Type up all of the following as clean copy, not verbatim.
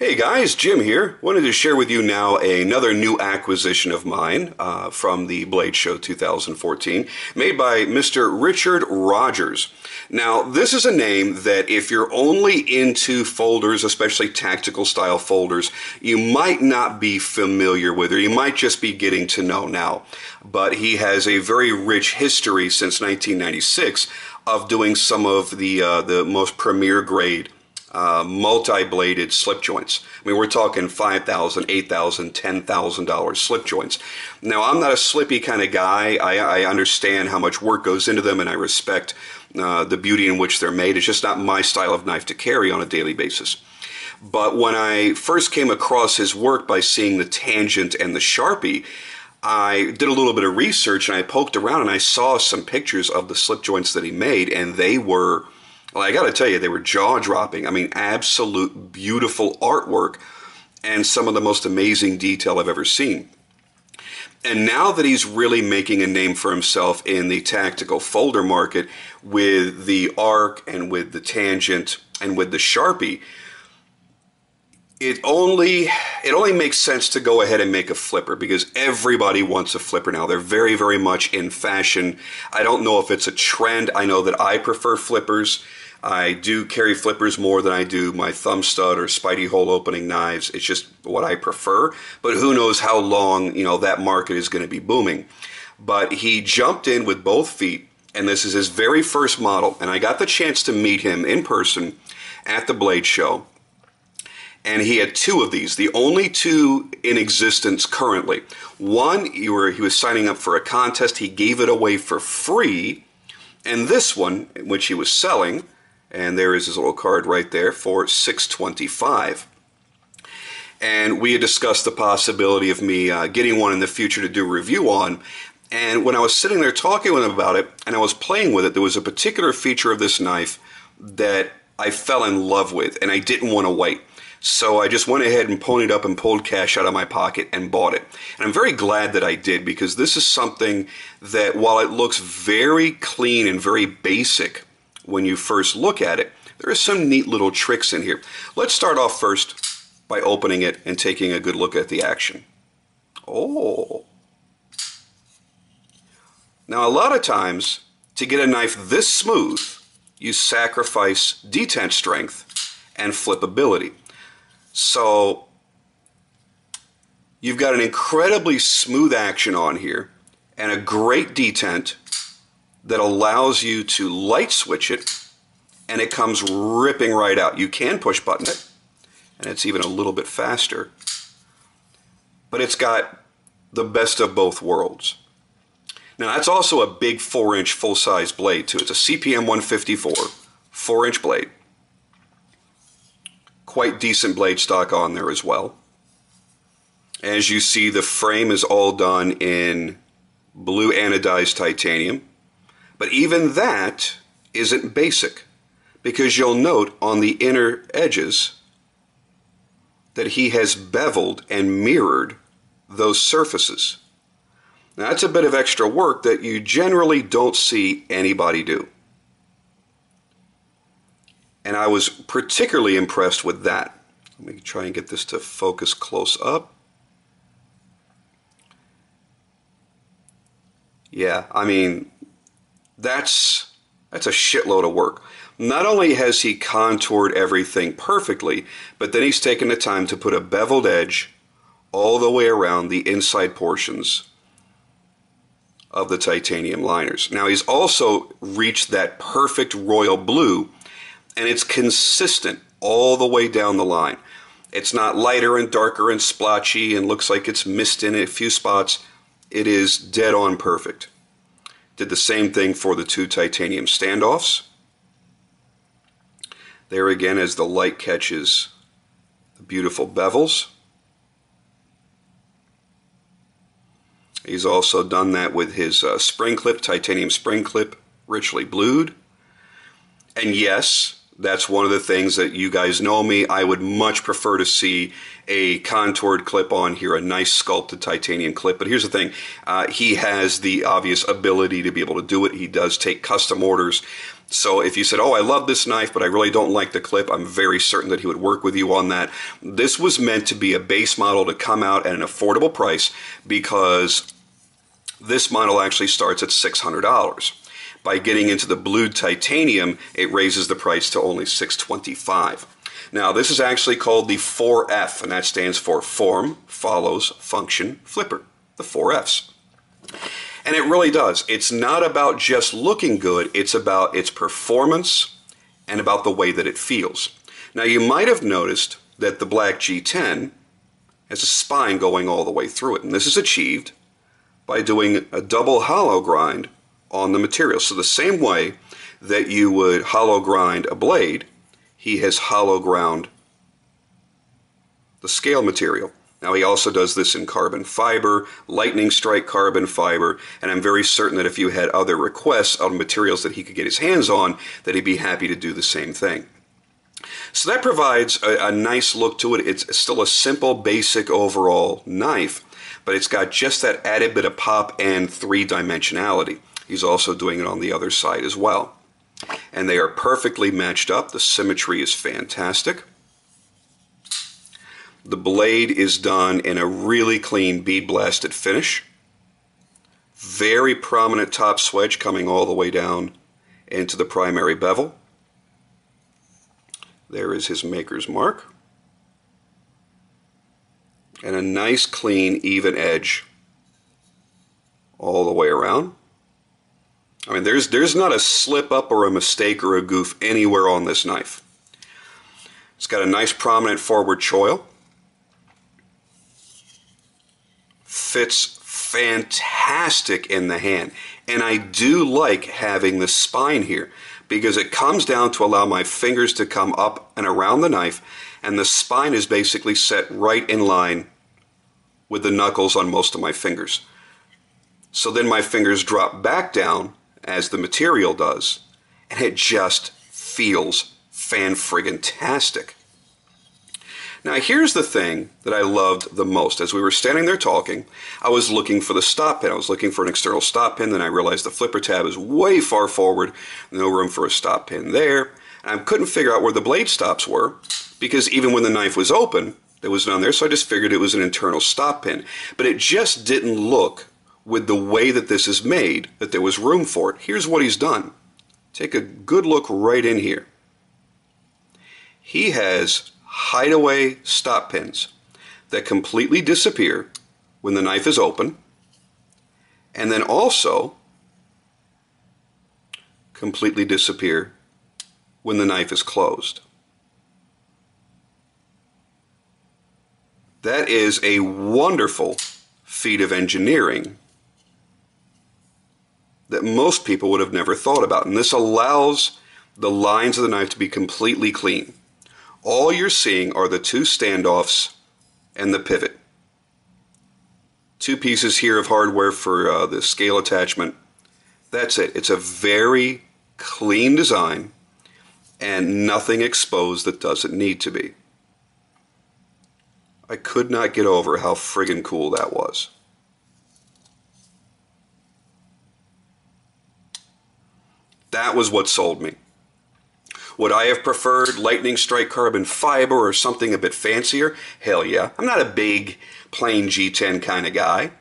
Hey guys, Jim here. Wanted to share with you now another new acquisition of mine from the Blade Show 2014, made by Mr. Richard Rogers. Now, this is a name that if you're only into folders, especially tactical style folders, you might not be familiar with, or you might just be getting to know now. But he has a very rich history since 1996 of doing some of the most premier grade multi-bladed slip joints. I mean, we're talking $5,000, $8,000, $10,000 slip joints. Now, I'm not a slippy kind of guy. I understand how much work goes into them, and I respect the beauty in which they're made. It's just not my style of knife to carry on a daily basis. But when I first came across his work by seeing the Tangent and the Sharpie, I did a little bit of research, and I poked around, and I saw some pictures of the slip joints that he made, and they were... well, I got to tell you, they were jaw-dropping. I mean, absolute beautiful artwork and some of the most amazing detail I've ever seen. And now that he's really making a name for himself in the tactical folder market with the Arc and with the Tangent and with the Sharpie, it only makes sense to go ahead and make a flipper because everybody wants a flipper now. They're very, very much in fashion. I don't know if it's a trend. I know that I prefer flippers. I do carry flippers more than I do my thumb stud or spidey hole opening knives. It's just what I prefer. But who knows how long, that market is going to be booming. But he jumped in with both feet, and this is his very first model. And I got the chance to meet him in person at the Blade Show. And he had two of these, the only two in existence currently. One, he was signing up for a contest. He gave it away for free. And this one, which he was selling, and there is his little card right there, for $625. And we had discussed the possibility of me getting one in the future to do a review on. And when I was sitting there talking with him about it, and I was playing with it, there was a particular feature of this knife that I fell in love with, and I didn't want to wait. So I just went ahead and ponied up and pulled cash out of my pocket and bought it. And I'm very glad that I did, because this is something that, while it looks very clean and very basic when you first look at it, there are some neat little tricks in here. Let's start off first by opening it and taking a good look at the action. Oh. Now, a lot of times, to get a knife this smooth, you sacrifice detent strength and flippability. So you've got an incredibly smooth action on here and a great detent that allows you to light switch it, and it comes ripping right out. You can push button it, and it's even a little bit faster, but it's got the best of both worlds. Now, that's also a big 4-inch full-size blade too. It's a CPM 154 4-inch blade. Quite decent blade stock on there as well. As you see, the frame is all done in blue anodized titanium. But even that isn't basic, because you'll note on the inner edges that he has beveled and mirrored those surfaces. Now, that's a bit of extra work that you generally don't see anybody do. And I was particularly impressed with that. Let me try and get this to focus close up. Yeah, I mean, that's a shitload of work. Not only has he contoured everything perfectly, but then he's taken the time to put a beveled edge all the way around the inside portions of the titanium liners. Now, he's also reached that perfect royal blue, and it's consistent all the way down the line. It's not lighter and darker and splotchy and looks like it's missed in a few spots. It is dead on perfect. Did the same thing for the two titanium standoffs. There again, as the light catches the beautiful bevels. He's also done that with his spring clip, titanium spring clip, richly blued. And yes, That's one of the things that you guys know me. I would much prefer to see a contoured clip on here, a nice sculpted titanium clip. But here's the thing. He has the obvious ability to be able to do it. He does take custom orders. So if you said, oh, I love this knife, but I really don't like the clip, I'm very certain that he would work with you on that. This was meant to be a base model to come out at an affordable price, because this model actually starts at $600. By getting into the blued titanium, it raises the price to only $625. Now, this is actually called the 4F, and that stands for Form Follows Function Flipper, the 4 Fs. And it really does. It's not about just looking good, it's about its performance and about the way that it feels. Now, you might have noticed that the black G10 has a spine going all the way through it, and this is achieved by doing a double hollow grind on the material. So the same way that you would hollow grind a blade, he has hollow ground the scale material. Now, he also does this in carbon fiber, lightning strike carbon fiber, and I'm very certain that if you had other requests on materials that he could get his hands on, that he'd be happy to do the same thing. So that provides a nice look to it. It's still a simple, basic overall knife, but it's got just that added bit of pop and three-dimensionality. He's also doing it on the other side as well. And they are perfectly matched up. The symmetry is fantastic. The blade is done in a really clean bead blasted finish. Very prominent top swedge coming all the way down into the primary bevel. There is his maker's mark. And a nice clean even edge all the way around. I mean, there's not a slip up or a mistake or a goof anywhere on this knife. It's got a nice prominent forward choil. Fits fantastic in the hand. And I do like having the spine here, because it comes down to allow my fingers to come up and around the knife, and the spine is basically set right in line with the knuckles on most of my fingers. So then my fingers drop back down as the material does, and it just feels fan-friggin-tastic. Now, here's the thing that I loved the most. As we were standing there talking, I was looking for the stop pin. I was looking for an external stop pin, then I realized the flipper tab is way far forward, no room for a stop pin there, and I couldn't figure out where the blade stops were, because even when the knife was open, there was none there, so I just figured it was an internal stop pin. But it just didn't look, with the way that this is made, that there was room for it. Here's what he's done. Take a good look right in here. He has hideaway stop pins that completely disappear when the knife is open, and then also completely disappear when the knife is closed. That is a wonderful feat of engineering that most people would have never thought about, and this allows the lines of the knife to be completely clean. All you're seeing are the two standoffs and the pivot. Two pieces here of hardware for the scale attachment. That's it. It's a very clean design and nothing exposed that doesn't need to be. I could not get over how friggin' cool that was. That was what sold me. Would I have preferred lightning strike carbon fiber or something a bit fancier? Hell yeah. I'm not a big plain G10 kind of guy.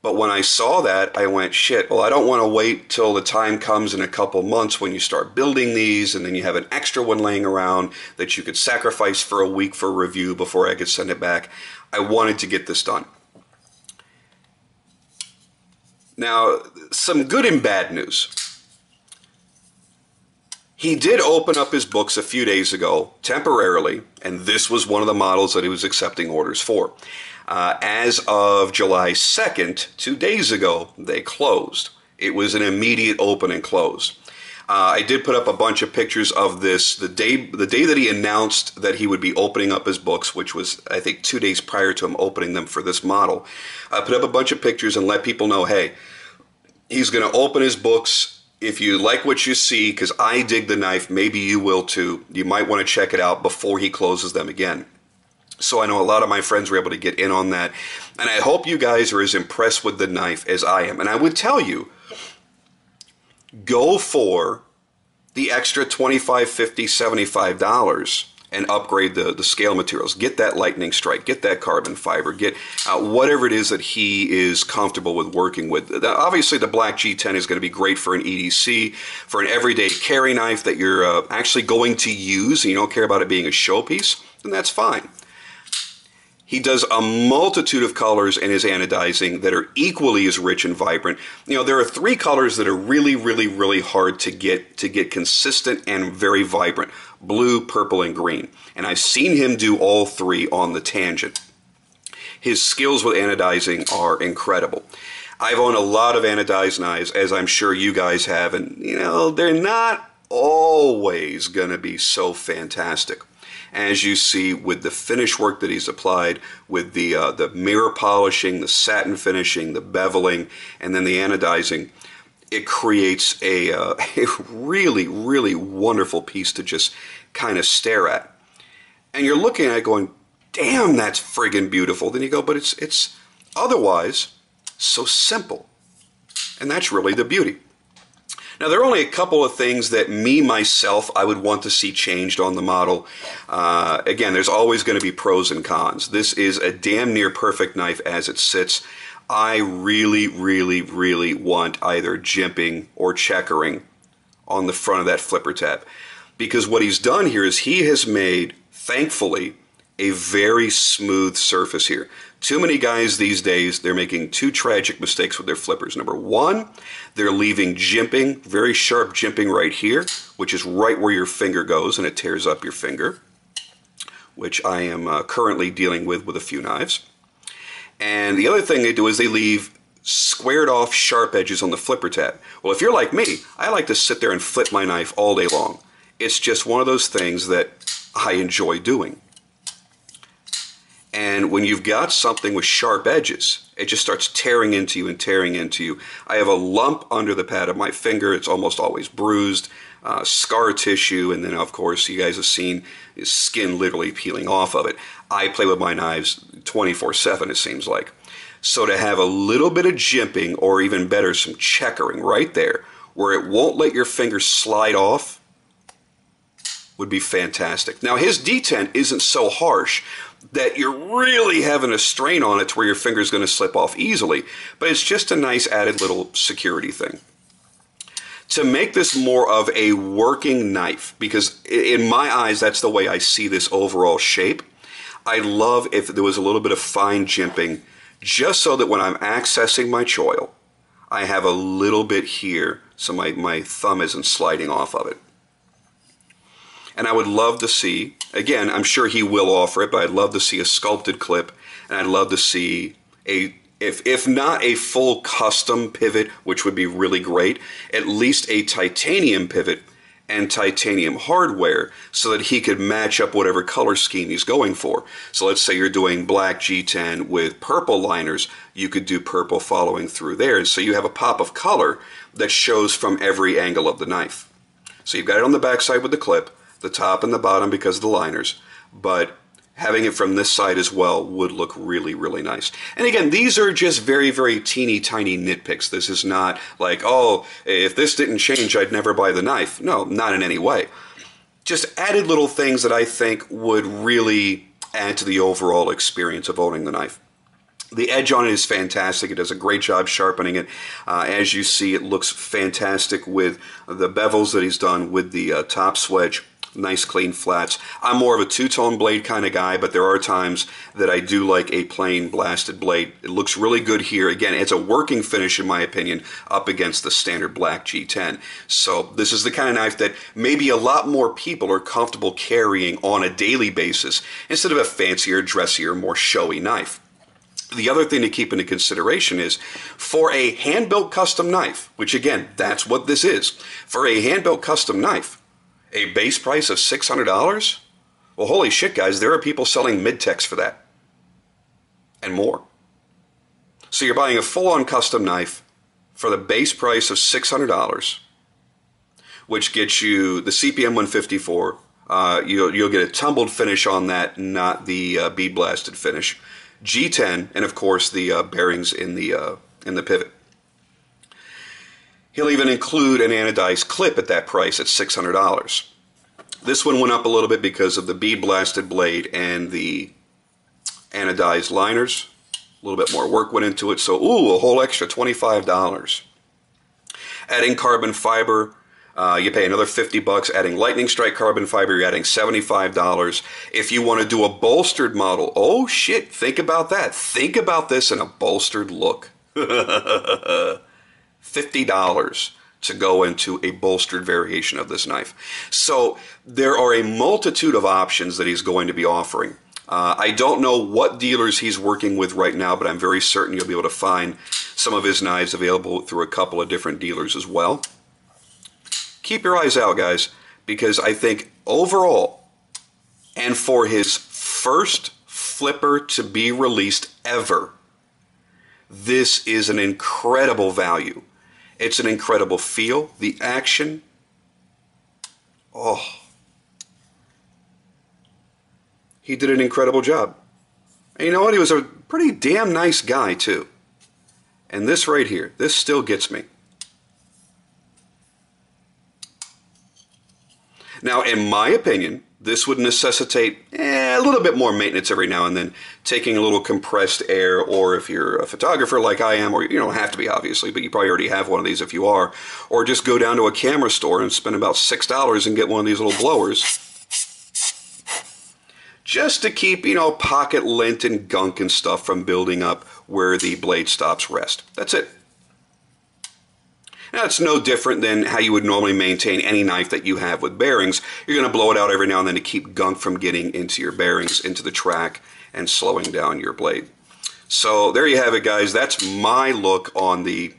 But when I saw that, I went, shit, well, I don't want to wait till the time comes in a couple months when you start building these, and then you have an extra one laying around that you could sacrifice for a week for review before I could send it back. I wanted to get this done. Now, some good and bad news. He did open up his books a few days ago, temporarily, and this was one of the models that he was accepting orders for. As of July 2nd, 2 days ago, they closed. It was an immediate open and close. I did put up a bunch of pictures of this the day that he announced that he would be opening up his books, which was, I think, 2 days prior to him opening them for this model. I put up a bunch of pictures and let people know, hey, he's going to open his books if you like what you see, because I dig the knife, maybe you will too, you might want to check it out before he closes them again. So I know a lot of my friends were able to get in on that, and I hope you guys are as impressed with the knife as I am. And I would tell you, go for the extra $25, $50, $75 and upgrade the scale materials. Get that lightning strike, get that carbon fiber, get whatever it is that he is comfortable with working with. Obviously, the black G10 is going to be great for an EDC, for an everyday carry knife that you're actually going to use, and you don't care about it being a showpiece, then that's fine. He does a multitude of colors in his anodizing that are equally as rich and vibrant. You know, there are 3 colors that are really, really, really hard to get consistent and very vibrant: blue, purple, and green. And I've seen him do all 3 on the Tangent. His skills with anodizing are incredible. I've owned a lot of anodized knives, as I'm sure you guys have, and you know, they're not always going to be so fantastic. As you see with the finish work that he's applied, with the mirror polishing, the satin finishing, the beveling, and then the anodizing, it creates a really, really wonderful piece to just kind of stare at. And you're looking at it going, damn, that's friggin' beautiful. Then you go, but it's otherwise so simple. And that's really the beauty. Now, there are only a couple of things that myself, I would want to see changed on the model. Again, there's always going to be pros and cons. This is a damn near perfect knife as it sits. I really, really, really want either jimping or checkering on the front of that flipper tab. Because what he's done here is he has made, thankfully, a very smooth surface here. Too many guys these days, they're making 2 tragic mistakes with their flippers. Number 1, they're leaving jimping, very sharp jimping right here, which is right where your finger goes, and it tears up your finger, which I am currently dealing with a few knives. And the other thing they do is they leave squared off sharp edges on the flipper tab. Well, if you're like me, I like to sit there and flip my knife all day long. It's just one of those things that I enjoy doing. And when you've got something with sharp edges, it just starts tearing into you and tearing into you. I have a lump under the pad of my finger. It's almost always bruised, scar tissue, and then, of course, you guys have seen skin literally peeling off of it. I play with my knives 24/7, it seems like. So to have a little bit of jimping, or even better, some checkering right there, where it won't let your fingers slide off, would be fantastic. Now, his detent isn't so harsh that you're really having a strain on it to where your finger's going to slip off easily, but it's just a nice added little security thing. To make this more of a working knife, because in my eyes, that's the way I see this overall shape, I'd love if there was a little bit of fine jimping, just so that when I'm accessing my choil, I have a little bit here so my thumb isn't sliding off of it. And I would love to see, again, I'm sure he will offer it, but I'd love to see a sculpted clip, and I'd love to see if not a full custom pivot, which would be really great, at least a titanium pivot and titanium hardware so that he could match up whatever color scheme he's going for. So let's say you're doing black G10 with purple liners, you could do purple following through there, and so you have a pop of color that shows from every angle of the knife. So you've got it on the backside with the clip, the top and the bottom because of the liners, but having it from this side as well would look really, really nice. And again, these are just very, very teeny tiny nitpicks. This is not like, oh, if this didn't change, I'd never buy the knife. No, not in any way. Just added little things that I think would really add to the overall experience of owning the knife. The edge on it is fantastic. It does a great job sharpening it. As you see, it looks fantastic with the bevels that he's done with the top swedge. Nice clean flats. I'm more of a two-tone blade kind of guy, but there are times that I do like a plain blasted blade. It looks really good here. Again, it's a working finish in my opinion up against the standard black G10. So this is the kind of knife that maybe a lot more people are comfortable carrying on a daily basis instead of a fancier, dressier, more showy knife. The other thing to keep into consideration is for a hand-built custom knife, which again, that's what this is. For a hand-built custom knife, a base price of $600? Well, holy shit, guys, there are people selling mid-techs for that. And more. So you're buying a full-on custom knife for the base price of $600. which gets you the CPM 154. You'll get a tumbled finish on that, not the bead blasted finish. G10, and of course the bearings in the pivot. He'll even include an anodized clip at that price at $600. This one went up a little bit because of the bead blasted blade and the anodized liners. A little bit more work went into it, so ooh, a whole extra $25. Adding carbon fiber, you pay another $50. Adding lightning strike carbon fiber, you're adding $75. If you want to do a bolstered model, oh shit, think about that. Think about this in a bolstered look. $50 to go into a bolstered variation of this knife. So there are a multitude of options that he's going to be offering. I don't know what dealers he's working with right now, but I'm very certain you'll be able to find some of his knives available through a couple of different dealers as well. Keep your eyes out, guys, because I think overall, and for his first flipper to be released ever, this is an incredible value. It's an incredible feel. The action, oh, he did an incredible job. And you know what? He was a pretty damn nice guy, too. And this right here, this still gets me. Now, in my opinion, this would necessitate a little bit more maintenance every now and then, taking a little compressed air, or if you're a photographer like I am, or you don't have to be obviously, but you probably already have one of these if you are, or just go down to a camera store and spend about $6 and get one of these little blowers, just to keep, you know, pocket lint and gunk and stuff from building up where the blade stops rest. That's it. Now, it's no different than how you would normally maintain any knife that you have with bearings. You're going to blow it out every now and then to keep gunk from getting into your bearings, into the track, and slowing down your blade. So there you have it, guys. That's my look on the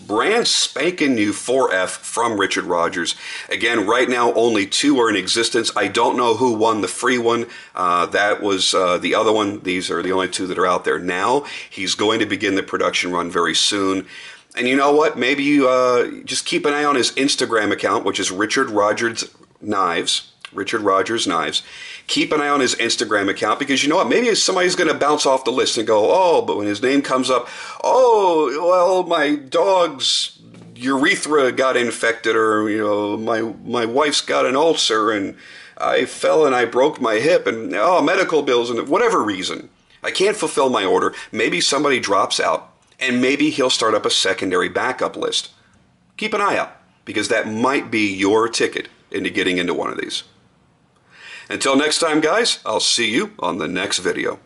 brand spanking new 4F from Richard Rogers. Again, right now only 2 are in existence. I don't know who won the free one. That was the other one. These are the only 2 that are out there now. He's going to begin the production run very soon. And you know what? Maybe you just keep an eye on his Instagram account, which is Richard Rogers Knives. Richard Rogers Knives. Keep an eye on his Instagram account, because you know what? Maybe somebody's going to bounce off the list and go, oh, but when his name comes up, oh, well, my dog's urethra got infected, or, you know, my wife's got an ulcer, and I fell and I broke my hip, and, oh, medical bills, and whatever reason. I can't fulfill my order. Maybe somebody drops out. And maybe he'll start up a secondary backup list. Keep an eye out, because that might be your ticket into getting into one of these. Until next time, guys, I'll see you on the next video.